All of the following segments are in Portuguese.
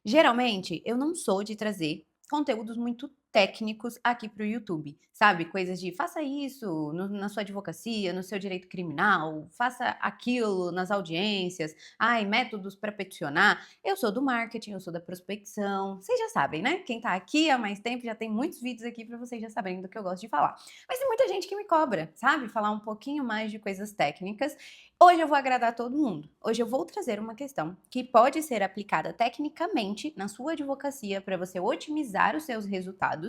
Geralmente, eu não sou de trazer conteúdos muito técnicos aqui para o YouTube, sabe? Coisas de faça isso na sua advocacia, no seu direito criminal, faça aquilo nas audiências, ai, métodos para peticionar. Eu sou do marketing, eu sou da prospecção. Vocês já sabem, né? Quem tá aqui há mais tempo já tem muitos vídeos aqui para vocês já saberem do que eu gosto de falar. Mas tem muita gente que me cobra, sabe? Falar um pouquinho mais de coisas técnicas. Hoje eu vou agradar todo mundo. Hoje eu vou trazer uma questão que pode ser aplicada tecnicamente na sua advocacia para você otimizar os seus resultados,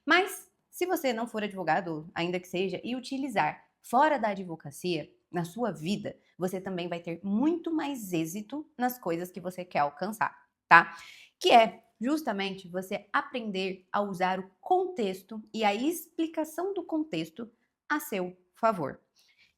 mas se você não for advogado, ainda que seja, e utilizar fora da advocacia, na sua vida, você também vai ter muito mais êxito nas coisas que você quer alcançar, tá? Que é justamente você aprender a usar o contexto e a explicação do contexto a seu favor.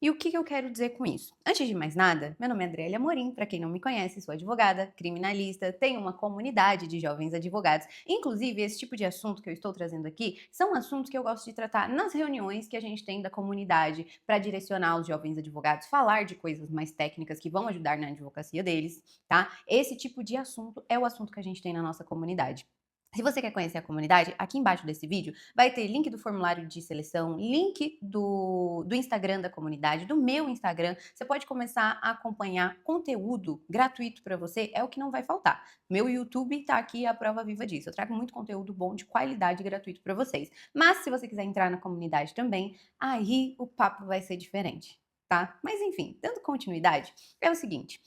E o que eu quero dizer com isso? Antes de mais nada, meu nome é Andrélia Amorim, para quem não me conhece, sou advogada, criminalista, tenho uma comunidade de jovens advogados. Inclusive, esse tipo de assunto que eu estou trazendo aqui são assuntos que eu gosto de tratar nas reuniões que a gente tem da comunidade para direcionar os jovens advogados, falar de coisas mais técnicas que vão ajudar na advocacia deles, tá? Esse tipo de assunto é o assunto que a gente tem na nossa comunidade. Se você quer conhecer a comunidade, aqui embaixo desse vídeo vai ter link do formulário de seleção, link do Instagram da comunidade, do meu Instagram. Você pode começar a acompanhar conteúdo gratuito para você, é o que não vai faltar. Meu YouTube tá aqui a prova viva disso. Eu trago muito conteúdo bom, de qualidade gratuito para vocês. Mas se você quiser entrar na comunidade também, aí o papo vai ser diferente, tá? Mas enfim, dando continuidade, é o seguinte: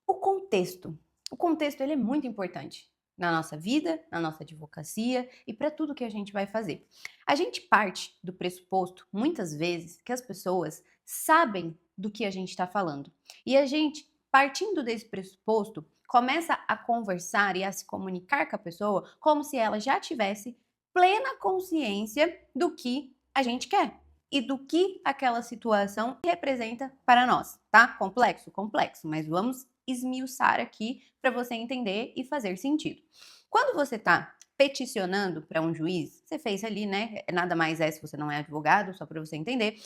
o contexto. O contexto ele é muito importante na nossa vida, na nossa advocacia e para tudo que a gente vai fazer. A gente parte do pressuposto, muitas vezes, que as pessoas sabem do que a gente está falando. E a gente, partindo desse pressuposto, começa a conversar e a se comunicar com a pessoa como se ela já tivesse plena consciência do que a gente quer e do que aquela situação representa para nós, tá? Complexo, complexo, mas vamos esmiuçar aqui para você entender e fazer sentido. Quando você está peticionando para um juiz, você fez ali, né? Nada mais é se você não é advogado, só para você entender.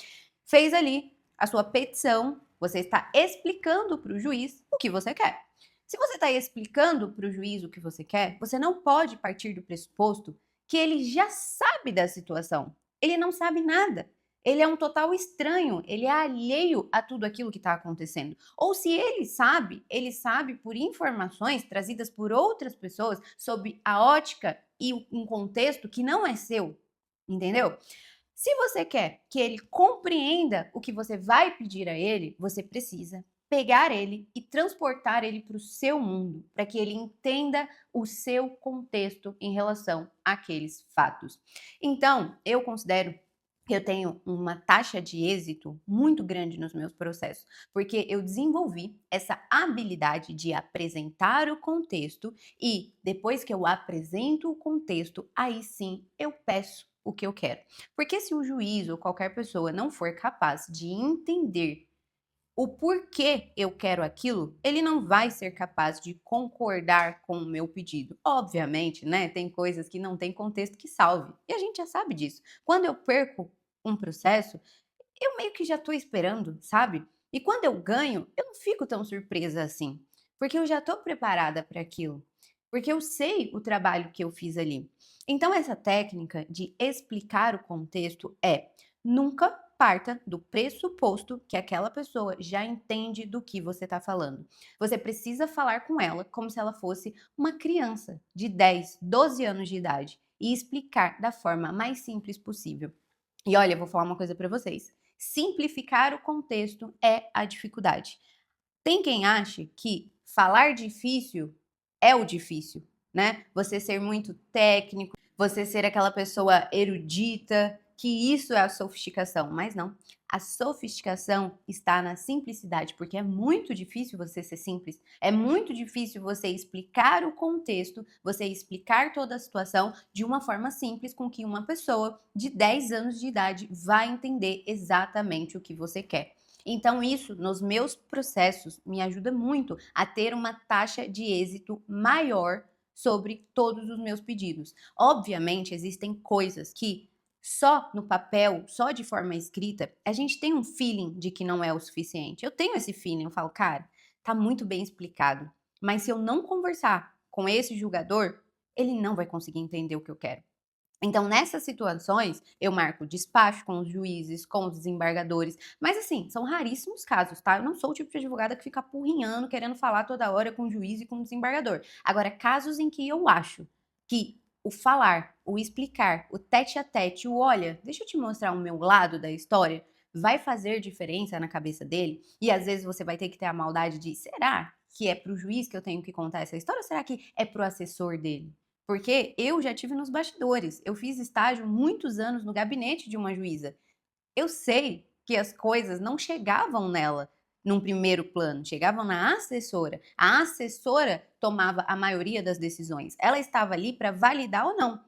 Fez ali a sua petição, você está explicando para o juiz o que você quer. Se você está explicando para o juiz o que você quer, você não pode partir do pressuposto que ele já sabe da situação. Ele não sabe nada. Ele é um total estranho, ele é alheio a tudo aquilo que está acontecendo. Ou se ele sabe por informações trazidas por outras pessoas sob a ótica e um contexto que não é seu, entendeu? Se você quer que ele compreenda o que você vai pedir a ele, você precisa pegar ele e transportar ele para o seu mundo, para que ele entenda o seu contexto em relação àqueles fatos. Então, eu considero que eu tenho uma taxa de êxito muito grande nos meus processos, porque eu desenvolvi essa habilidade de apresentar o contexto e depois que eu apresento o contexto, aí sim eu peço o que eu quero. Porque se o juiz ou qualquer pessoa não for capaz de entender o porquê eu quero aquilo, ele não vai ser capaz de concordar com o meu pedido. Obviamente, né, tem coisas que não tem contexto que salve. E a gente já sabe disso. Quando eu perco um processo, eu meio que já tô esperando, sabe? E quando eu ganho, eu não fico tão surpresa assim, porque eu já tô preparada para aquilo, porque eu sei o trabalho que eu fiz ali. Então, essa técnica de explicar o contexto é nunca parta do pressuposto que aquela pessoa já entende do que você está falando. Você precisa falar com ela como se ela fosse uma criança de 10, 12 anos de idade e explicar da forma mais simples possível. E olha, eu vou falar uma coisa para vocês. Simplificar o contexto é a dificuldade. Tem quem ache que falar difícil é o difícil, né? Você ser muito técnico, você ser aquela pessoa erudita, que isso é a sofisticação, mas não. A sofisticação está na simplicidade, porque é muito difícil você ser simples, é muito difícil você explicar o contexto, você explicar toda a situação de uma forma simples com que uma pessoa de 10 anos de idade vai entender exatamente o que você quer. Então, isso nos meus processos me ajuda muito a ter uma taxa de êxito maior sobre todos os meus pedidos. Obviamente, existem coisas que só no papel, só de forma escrita, a gente tem um feeling de que não é o suficiente. Eu tenho esse feeling, eu falo, cara, tá muito bem explicado. Mas se eu não conversar com esse julgador, ele não vai conseguir entender o que eu quero. Então, nessas situações, eu marco despacho com os juízes, com os desembargadores, mas assim, são raríssimos casos, tá? Eu não sou o tipo de advogada que fica apurrinhando, querendo falar toda hora com o juiz e com o desembargador. Agora, casos em que eu acho que o falar, o explicar, o tete a tete, o olha, deixa eu te mostrar o meu lado da história, vai fazer diferença na cabeça dele, e às vezes você vai ter que ter a maldade de, será que é pro juiz que eu tenho que contar essa história ou será que é pro assessor dele? Porque eu já tive nos bastidores. Eu fiz estágio muitos anos no gabinete de uma juíza. Eu sei que as coisas não chegavam nela num primeiro plano, chegavam na assessora. A assessora tomava a maioria das decisões. Ela estava ali para validar ou não.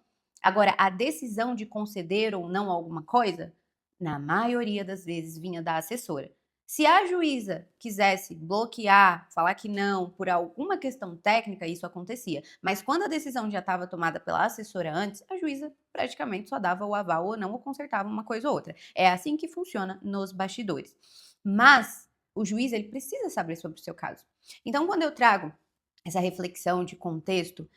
Agora, a decisão de conceder ou não alguma coisa, na maioria das vezes vinha da assessora. Se a juíza quisesse bloquear, falar que não, por alguma questão técnica, isso acontecia. Mas quando a decisão já estava tomada pela assessora antes, a juíza praticamente só dava o aval ou não, ou consertava uma coisa ou outra. É assim que funciona nos bastidores. Mas o juiz, ele precisa saber sobre o seu caso. Então, quando eu trago essa reflexão de contexto,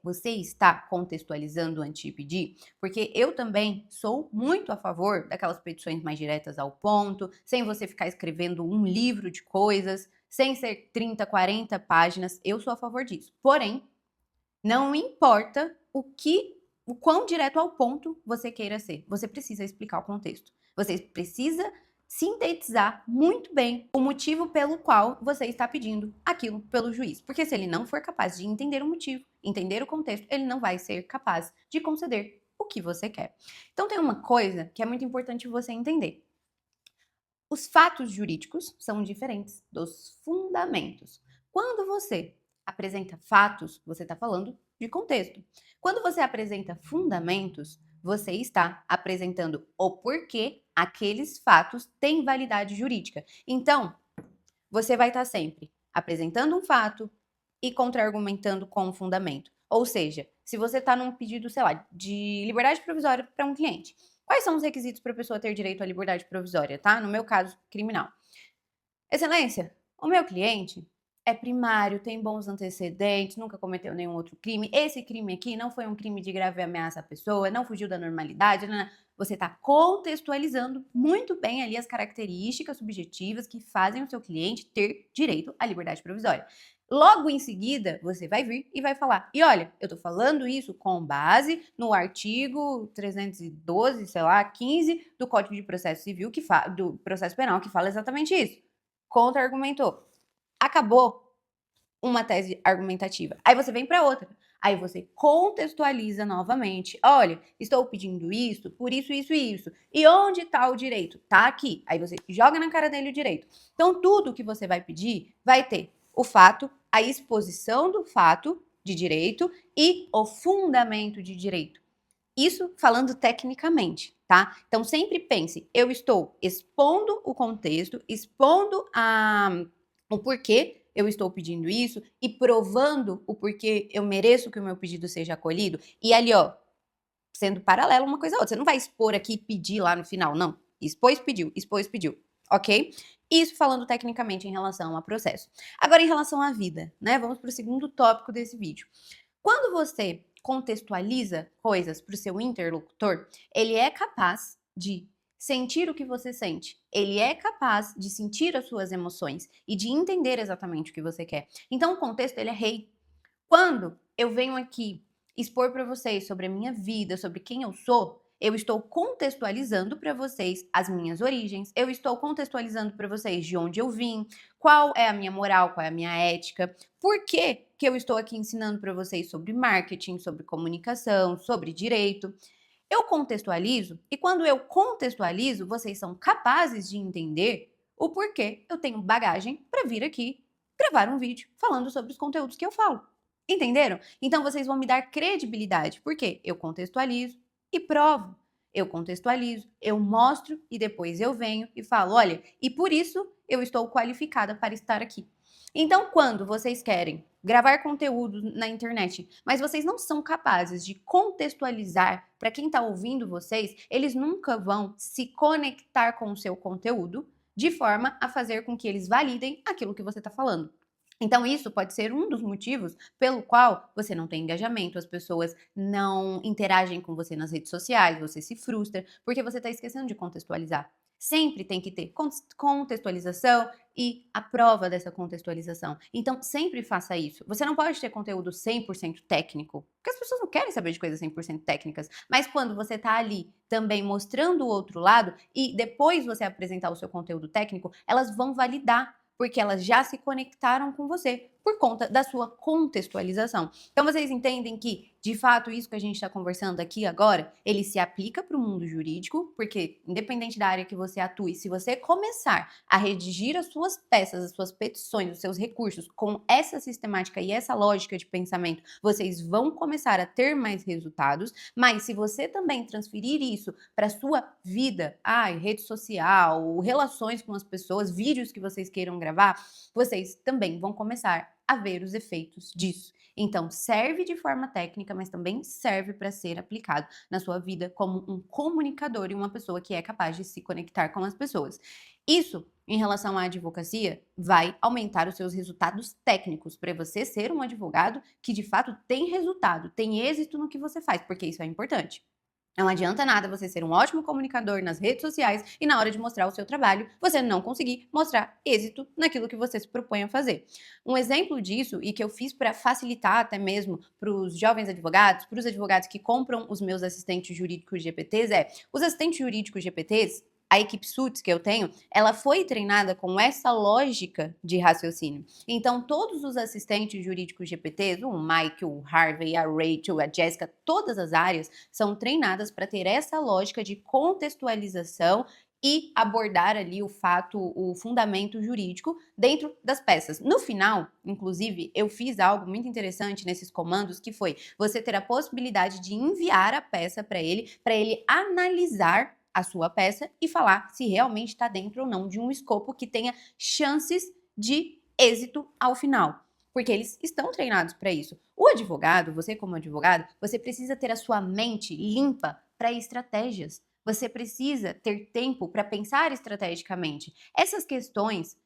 você está contextualizando antes de pedir? Porque eu também sou muito a favor daquelas petições mais diretas ao ponto, sem você ficar escrevendo um livro de coisas, sem ser 30, 40 páginas, eu sou a favor disso. Porém, não importa o quão direto ao ponto você queira ser, você precisa explicar o contexto. Você precisa sintetizar muito bem o motivo pelo qual você está pedindo aquilo pelo juiz. Porque se ele não for capaz de entender o motivo, entender o contexto, ele não vai ser capaz de conceder o que você quer. Então tem uma coisa que é muito importante você entender. Os fatos jurídicos são diferentes dos fundamentos. Quando você apresenta fatos, você está falando de contexto. Quando você apresenta fundamentos, você está apresentando o porquê aqueles fatos têm validade jurídica. Então, você vai estar sempre apresentando um fato e contra-argumentando com um fundamento. Ou seja, se você está num pedido, sei lá, de liberdade provisória para um cliente, quais são os requisitos para a pessoa ter direito à liberdade provisória, tá? No meu caso, criminal. Excelência, o meu cliente é primário, tem bons antecedentes, nunca cometeu nenhum outro crime. Esse crime aqui não foi um crime de grave ameaça à pessoa, não fugiu da normalidade. Você está contextualizando muito bem ali as características subjetivas que fazem o seu cliente ter direito à liberdade provisória. Logo em seguida, você vai vir e vai falar: e olha, eu tô falando isso com base no artigo 312, sei lá, 15 do Código de Processo Civil, do Processo Penal, que fala exatamente isso. Contra-argumentou. Acabou uma tese argumentativa. Aí você vem para outra. Aí você contextualiza novamente. Olha, estou pedindo isso por isso, isso e isso. E onde está o direito? Tá aqui. Aí você joga na cara dele o direito. Então, tudo que você vai pedir vai ter o fato, a exposição do fato de direito e o fundamento de direito. Isso falando tecnicamente, tá? Então, sempre pense, eu estou expondo o contexto, expondo o porquê eu estou pedindo isso e provando o porquê eu mereço que o meu pedido seja acolhido. E ali, ó, sendo paralelo uma coisa a outra. Você não vai expor aqui e pedir lá no final, não. Expôs, pediu, ok? Isso falando tecnicamente em relação a processo. Agora, em relação à vida, né? Vamos para o segundo tópico desse vídeo. Quando você contextualiza coisas para o seu interlocutor, ele é capaz de sentir o que você sente. Ele é capaz de sentir as suas emoções e de entender exatamente o que você quer. Então, o contexto, ele é rei. Quando eu venho aqui expor para vocês sobre a minha vida, sobre quem eu sou, eu estou contextualizando para vocês as minhas origens, eu estou contextualizando para vocês de onde eu vim, qual é a minha moral, qual é a minha ética, por que que eu estou aqui ensinando para vocês sobre marketing, sobre comunicação, sobre direito. Eu contextualizo e quando eu contextualizo, vocês são capazes de entender o porquê eu tenho bagagem para vir aqui gravar um vídeo falando sobre os conteúdos que eu falo. Entenderam? Então vocês vão me dar credibilidade, porque eu contextualizo e provo. Eu contextualizo, eu mostro e depois eu venho e falo, olha, e por isso eu estou qualificada para estar aqui. Então, quando vocês querem gravar conteúdo na internet, mas vocês não são capazes de contextualizar para quem está ouvindo vocês, eles nunca vão se conectar com o seu conteúdo de forma a fazer com que eles validem aquilo que você está falando. Então isso pode ser um dos motivos pelo qual você não tem engajamento, as pessoas não interagem com você nas redes sociais, você se frustra, porque você está esquecendo de contextualizar. Sempre tem que ter contextualização e a prova dessa contextualização. Então, sempre faça isso. Você não pode ter conteúdo 100% técnico, porque as pessoas não querem saber de coisas 100% técnicas. Mas quando você está ali também mostrando o outro lado e depois você apresentar o seu conteúdo técnico, elas vão validar porque elas já se conectaram com você por conta da sua contextualização. Então vocês entendem que, de fato, isso que a gente está conversando aqui agora, ele se aplica para o mundo jurídico, porque independente da área que você atue, se você começar a redigir as suas peças, as suas petições, os seus recursos com essa sistemática e essa lógica de pensamento, vocês vão começar a ter mais resultados, mas se você também transferir isso para sua vida, rede social, relações com as pessoas, vídeos que vocês queiram gravar, vocês também vão começar a ver os efeitos disso. Então, serve de forma técnica, mas também serve para ser aplicado na sua vida como um comunicador e uma pessoa que é capaz de se conectar com as pessoas. Isso, em relação à advocacia, vai aumentar os seus resultados técnicos para você ser um advogado que de fato tem resultado, tem êxito no que você faz, porque isso é importante. Não adianta nada você ser um ótimo comunicador nas redes sociais e na hora de mostrar o seu trabalho, você não conseguir mostrar êxito naquilo que você se propõe a fazer. Um exemplo disso, e que eu fiz para facilitar até mesmo para os jovens advogados, para os advogados que compram os meus assistentes jurídicos GPTs, os assistentes jurídicos GPTs, a equipe Suits que eu tenho, ela foi treinada com essa lógica de raciocínio. Então, todos os assistentes jurídicos GPTs, o Mike, o Harvey, a Rachel, a Jessica, todas as áreas são treinadas para ter essa lógica de contextualização e abordar ali o fato, o fundamento jurídico dentro das peças. No final, inclusive, eu fiz algo muito interessante nesses comandos, que foi você ter a possibilidade de enviar a peça para ele analisar a sua peça e falar se realmente está dentro ou não de um escopo que tenha chances de êxito ao final. Porque eles estão treinados para isso. O advogado, você como advogado, você precisa ter a sua mente limpa para estratégias. Você precisa ter tempo para pensar estrategicamente. Essas questões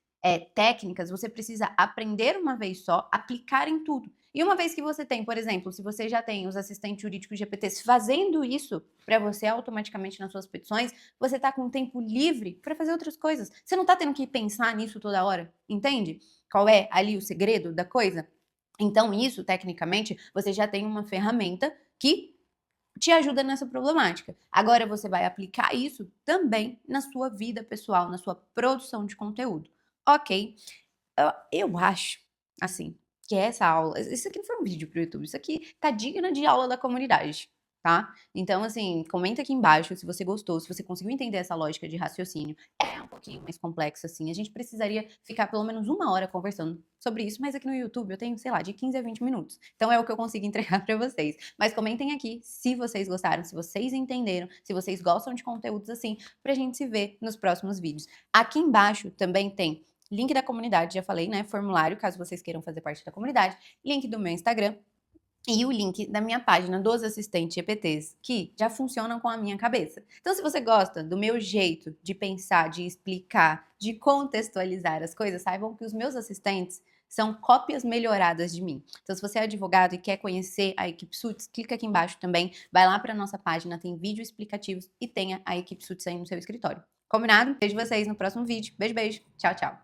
técnicas, você precisa aprender uma vez só, aplicar em tudo. E uma vez que você tem, por exemplo, se você já tem os assistentes jurídicos GPTs fazendo isso para você automaticamente nas suas petições, você está com tempo livre para fazer outras coisas. Você não está tendo que pensar nisso toda hora, entende? Qual é ali o segredo da coisa? Então, isso, tecnicamente, você já tem uma ferramenta que te ajuda nessa problemática. Agora você vai aplicar isso também na sua vida pessoal, na sua produção de conteúdo. Ok? Eu acho, assim, que essa aula, isso aqui não foi um vídeo pro YouTube, isso aqui tá digna de aula da comunidade, tá? Então, assim, comenta aqui embaixo se você gostou, se você conseguiu entender essa lógica de raciocínio. É um pouquinho mais complexo, assim, a gente precisaria ficar pelo menos 1 hora conversando sobre isso, mas aqui no YouTube eu tenho, sei lá, de 15 a 20 minutos. Então é o que eu consigo entregar pra vocês. Mas comentem aqui se vocês gostaram, se vocês entenderam, se vocês gostam de conteúdos assim, pra gente se ver nos próximos vídeos. Aqui embaixo também tem link da comunidade, já falei, né? Formulário, caso vocês queiram fazer parte da comunidade. Link do meu Instagram e o link da minha página dos assistentes GPTs, que já funcionam com a minha cabeça. Então, se você gosta do meu jeito de pensar, de explicar, de contextualizar as coisas, saibam que os meus assistentes são cópias melhoradas de mim. Então, se você é advogado e quer conhecer a equipe Suits, clica aqui embaixo também, vai lá para a nossa página, tem vídeos explicativos e tenha a equipe Suits aí no seu escritório. Combinado? Vejo vocês no próximo vídeo. Beijo, beijo. Tchau, tchau.